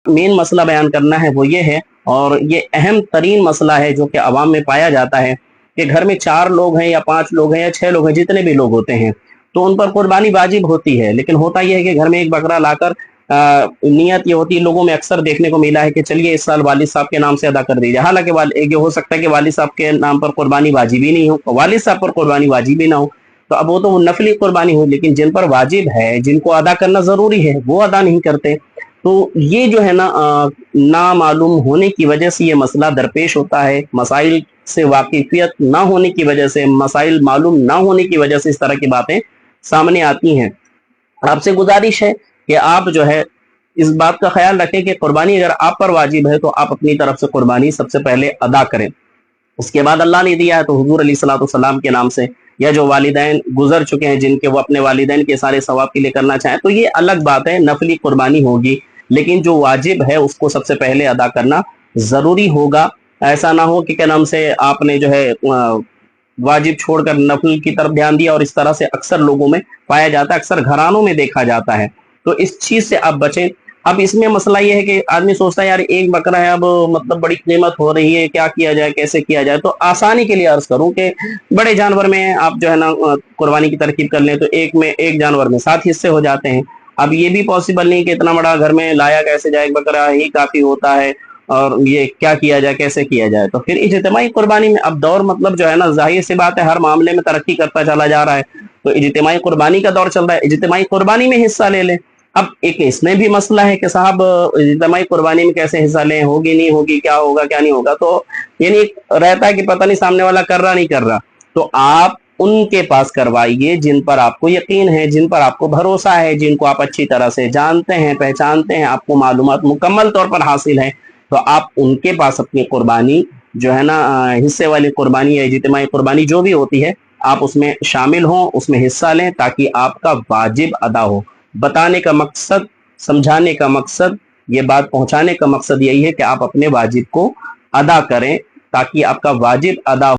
مین مسئلہ بیان کرنا ہے وہ یہ ہے، اور یہ اہم ترین مسئلہ ہے جو کہ عوام میں پایا جاتا ہے، کہ گھر میں 4 لوگ ہیں یا 5 لوگ ہیں یا 6 لوگ ہیں، جتنے بھی لوگ ہوتے ہیں تو ان پر قربانی واجب ہوتی ہے، لیکن ہوتا یہ ہے کہ گھر میں ایک بکرا لا کر نیت یہ ہوتی ہے، لوگوں میں اکثر دیکھنے کو ملا ہے کہ چلیے اس سال والد صاحب کے نام سے ادا کر دیجیے، حالانکہ یہ ہو سکتا ہے کہ والد صاحب کے نام پر قربانی واجب ہی نہیں ہو، والد صاحب پر قربانی واجب ہی نہ ہو، تو اب وہ تو نفلی قربانی ہو، لیکن جن پر واجب ہے، جن کو ادا کرنا ضروری ہے، وہ ادا نہیں کرتے، تو یہ جو ہے نا نامعلوم ہونے کی وجہ سے یہ مسئلہ درپیش ہوتا ہے، مسائل سے واقفیت نہ ہونے کی وجہ سے، مسائل معلوم نہ ہونے کی وجہ سے اس طرح کی باتیں سامنے آتی ہیں۔ آپ سے گزارش ہے کہ آپ جو ہے اس بات کا خیال رکھیں کہ قربانی اگر آپ پر واجب ہے تو آپ اپنی طرف سے قربانی سب سے پہلے ادا کریں، اس کے بعد اللہ نے دیا ہے تو حضور علیہ الصلوۃ والسلام کے نام سے، یا جو والدین گزر چکے ہیں جن کے وہ اپنے والدین کے سارے ثواب کے لیے کرنا چاہیں تو یہ الگ بات ہے، نفلی قربانی ہوگی، لیکن جو واجب ہے اس کو سب سے پہلے ادا کرنا ضروری ہوگا۔ ایسا نہ ہو کہ کیا نام سے آپ نے جو ہے واجب چھوڑ کر نفل کی طرف دھیان دیا، اور اس طرح سے اکثر لوگوں میں پایا جاتا ہے، اکثر گھرانوں میں دیکھا جاتا ہے، تو اس چیز سے آپ بچیں۔ اب اس میں مسئلہ یہ ہے کہ آدمی سوچتا ہے یار ایک بکرا ہے، اب مطلب بڑی قیمت ہو رہی ہے، کیا کیا جائے، کیسے کیا جائے، تو آسانی کے لیے عرض کروں کہ بڑے جانور میں آپ جو ہے نا قربانی کی ترکیب کر لیں تو ایک جانور میں 7 حصے ہو جاتے ہیں۔ اب یہ بھی پاسبل نہیں کہ اتنا بڑا گھر میں لایا کیسے جائے، ایک بکرا ہی کافی ہوتا ہے، اور یہ کیا کیا جائے، کیسے کیا جائے، تو پھر اجتماعی قربانی میں اب دور مطلب جو ہے نا ظاہر سی بات ہے ہر معاملے میں ترقی کرتا چلا جا رہا ہے، تو اجتماعی قربانی کا دور چل رہا ہے، اجتماعی قربانی میں حصہ لے لیں۔ اب ایک اس میں بھی مسئلہ ہے کہ صاحب اجتماعی قربانی میں کیسے حصہ لیں، ہوگی نہیں ہوگی، کیا ہوگا کیا نہیں ہوگا، تو یعنی رہتا ہے کہ پتہ نہیں سامنے والا کر رہا نہیں کر رہا، تو آپ ان کے پاس کروائیے جن پر آپ کو یقین ہے، جن پر آپ کو بھروسہ ہے، جن کو آپ اچھی طرح سے جانتے ہیں، پہچانتے ہیں، آپ کو معلومات مکمل طور پر حاصل ہے، تو آپ ان کے پاس اپنی قربانی جو ہے نا حصے والی قربانی یا اجتماعی قربانی جو بھی ہوتی ہے آپ اس میں شامل ہوں، اس میں حصہ لیں، تاکہ آپ کا واجب ادا ہو۔ بتانے کا مقصد، سمجھانے کا مقصد، یہ بات پہنچانے کا مقصد یہی ہے کہ آپ اپنے واجب کو ادا کریں، تاکہ آپ کا واجب ادا